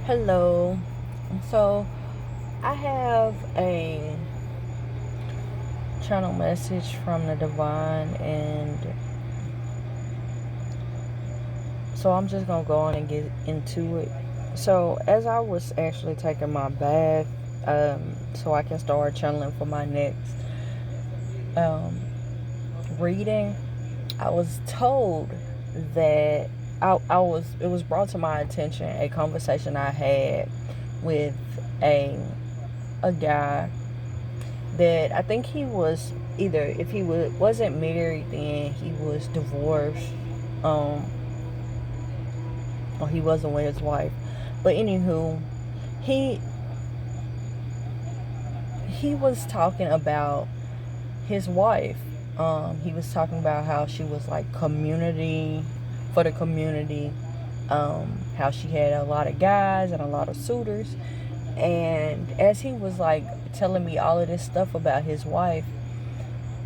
Hello. So I have a channel message from the divine, and so I'm just gonna go on and get into it. So as I was actually taking my bath, so I can start channeling for my next um, reading, I was told that it was brought to my attention a conversation I had with a a guy that I think he was either, if he wasn't married, then he was divorced, um, or he wasn't with his wife. But anywho, he he was talking about his wife. He was talking about how she was like community for the community. How she had a lot of guys and a lot of suitors. And as he was like telling me all of this stuff about his wife,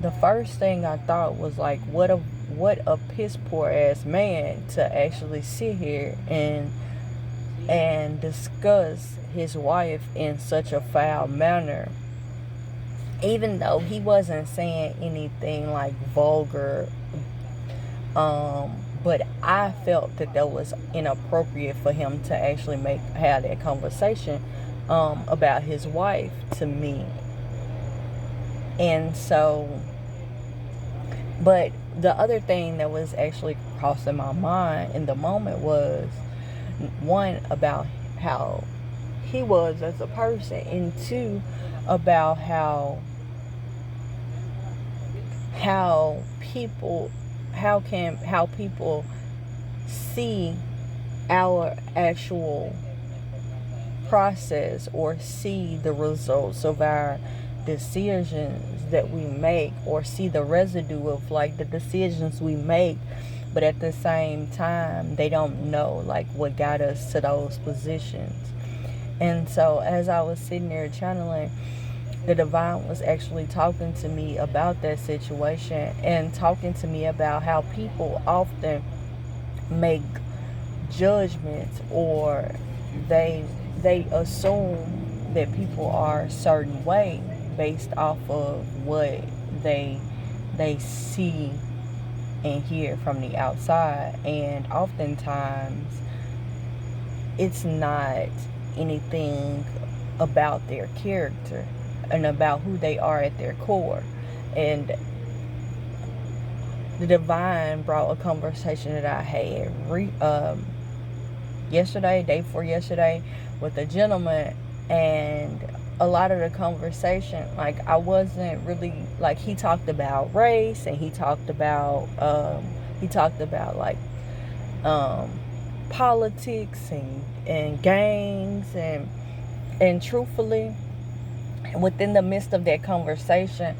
the first thing I thought was like, what a piss poor ass man to actually sit here and discuss his wife in such a foul manner, even though he wasn't saying anything like vulgar. But I felt that was inappropriate for him to actually have that conversation about his wife to me. And so, but the other thing that was actually crossing my mind in the moment was, one, about how he was as a person, and two, about how people how people see our actual process, or see the results of our decisions that we make, or see the residue of like the decisions we make, but at the same time they don't know like what got us to those positions. And so as I was sitting there channeling, the divine was actually talking to me about that situation, and talking to me about how people often make judgments, or they assume that people are a certain way based off of what they see and hear from the outside. And oftentimes it's not anything about their character and about who they are at their core. And the divine brought a conversation that I had yesterday, day before yesterday, with a gentleman. And a lot of the conversation, like, I wasn't really like, he talked about race, and he talked about like politics and gangs, and truthfully, within the midst of that conversation,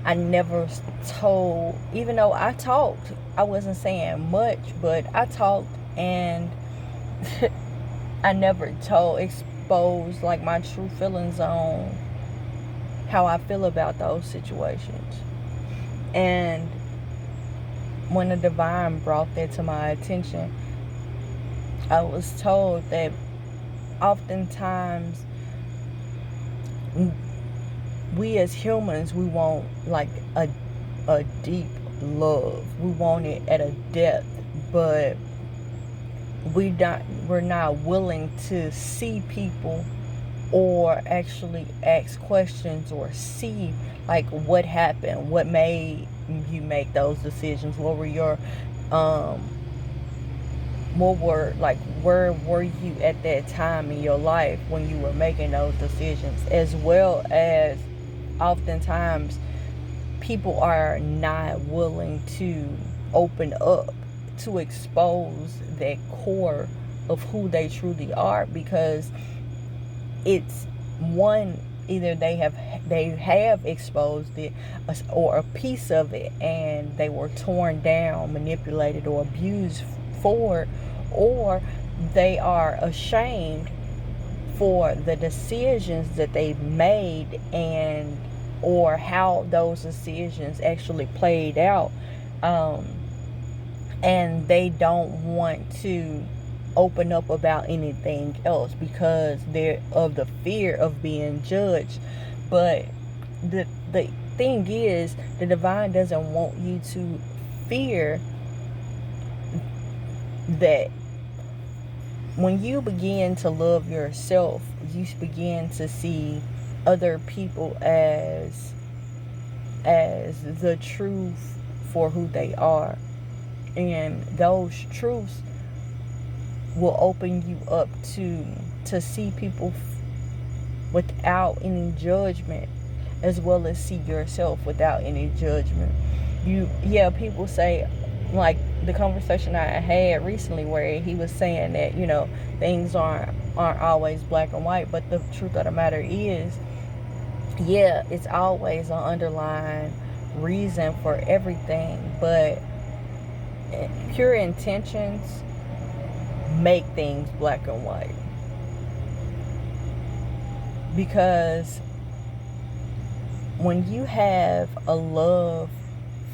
I never told, even though I talked, I wasn't saying much, but I talked, and I never exposed like my true feelings on how I feel about those situations. And when the divine brought that to my attention, I was told that oftentimes we as humans, we want like a deep love. We want it at a depth, but we're not willing to see people, or actually ask questions, or see like what happened, what made you make those decisions, what were your where were you at that time in your life when you were making those decisions. As well as, oftentimes people are not willing to open up to expose that core of who they truly are, because it's one, either they have exposed it, or a piece of it, and they were torn down, manipulated, or abused for it, or they are ashamed for the decisions that they've made, and or how those decisions actually played out, and they don't want to open up about anything else because they're of the fear of being judged. But the thing is, the divine doesn't want you to fear that. When you begin to love yourself, you begin to see other people as the truth for who they are. And those truths will open you up to see people without any judgment, as well as see yourself without any judgment. People say, like the conversation I had recently where he was saying that, things aren't always black and white, but the truth of the matter is, it's always an underlying reason for everything, but pure intentions make things black and white. Because when you have a love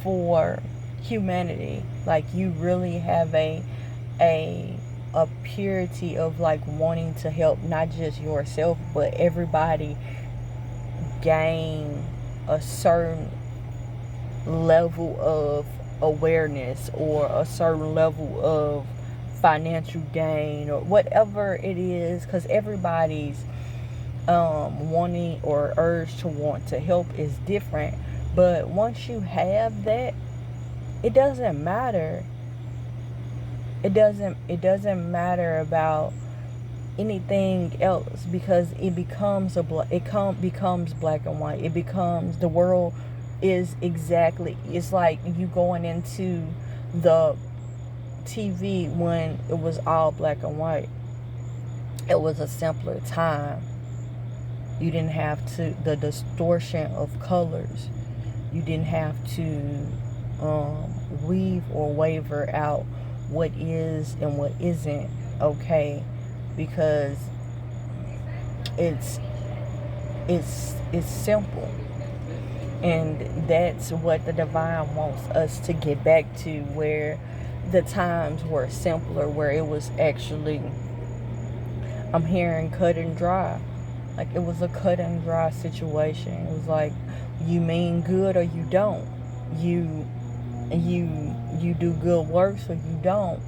for humanity, like you really have a purity of like wanting to help not just yourself but everybody gain a certain level of awareness or a certain level of financial gain or whatever it is, because everybody's wanting or urge to want to help is different. But once you have that, it doesn't matter. It doesn't matter about anything else, because it becomes becomes black and white. It becomes, the world is exactly, it's like you going into the TV when it was all black and white. It was a simpler time. You didn't have the distortion of colors. You didn't have to weave or waver out what is and what isn't okay, because it's simple. And that's what the divine wants us to get back to, where the times were simpler, where it was actually, I'm hearing cut and dry. Like it was a cut and dry situation. It was like, you mean good or you don't. You do good works or you don't.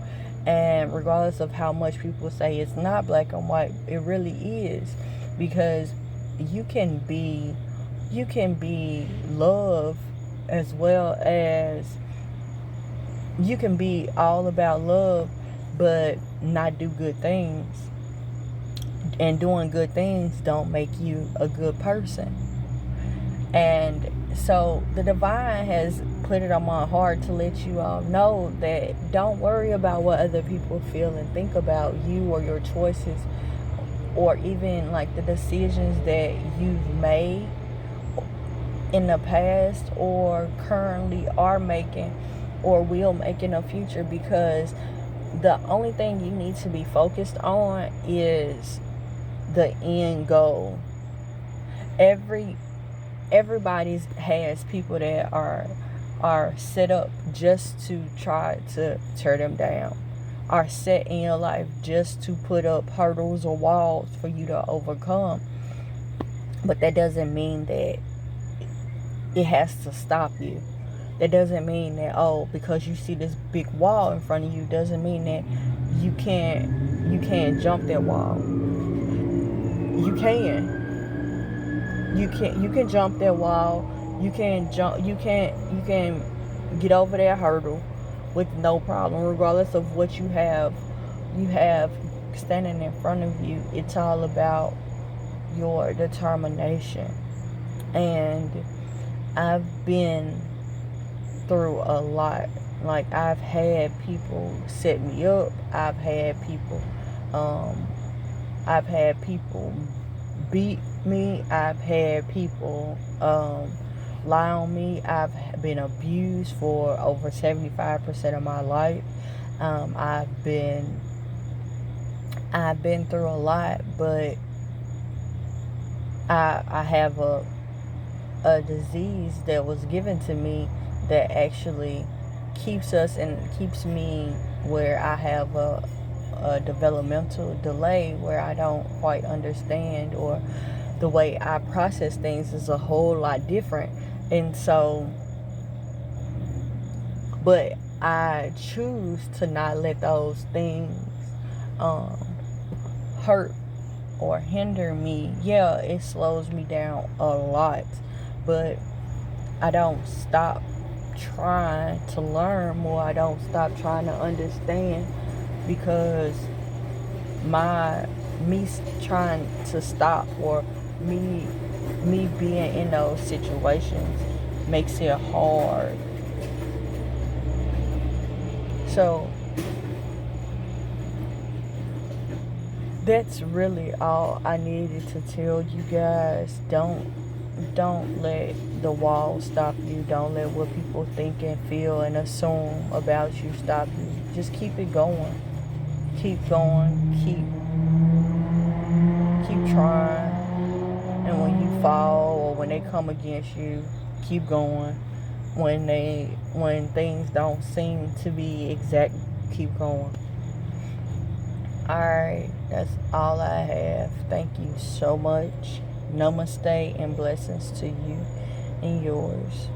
And regardless of how much people say it's not black and white, it really is. Because you can be love, as well as you can be all about love but not do good things. And doing good things don't make you a good person. And so the divine has put it on my heart to let you all know that don't worry about what other people feel and think about you or your choices, or even like the decisions that you've made in the past or currently are making or will make in the future, because the only thing you need to be focused on is the end goal. Everybody has people that are set up just to try to tear them down, are set in your life just to put up hurdles or walls for you to overcome. But that doesn't mean that it has to stop you. That doesn't mean that, because you see this big wall in front of you, doesn't mean that you can't jump that wall. You can jump that wall. You can get over that hurdle with no problem, regardless of what you have standing in front of you. It's all about your determination. And I've been through a lot. Like, I've had people set me up. I've had people beat me. I've had people lie on me. I've been abused for over 75% of my life. I've been through a lot, but I have a disease that was given to me that actually keeps me where I have a a developmental delay where I don't quite understand, or the way I process things is a whole lot different. And so, but I choose to not let those things hurt or hinder me. Yeah, it slows me down a lot, but I don't stop trying to learn more. I don't stop trying to understand, because me trying to stop, or me being in those situations makes it hard. So that's really all I needed to tell you guys. Don't let the wall stop you. Don't let what people think and feel and assume about you stop you. Just keep it going. Keep going. Keep trying. And when you fall, or when they come against you, keep going. When things don't seem to be exact, keep going. Alright, that's all I have. Thank you so much. Namaste and blessings to you and yours.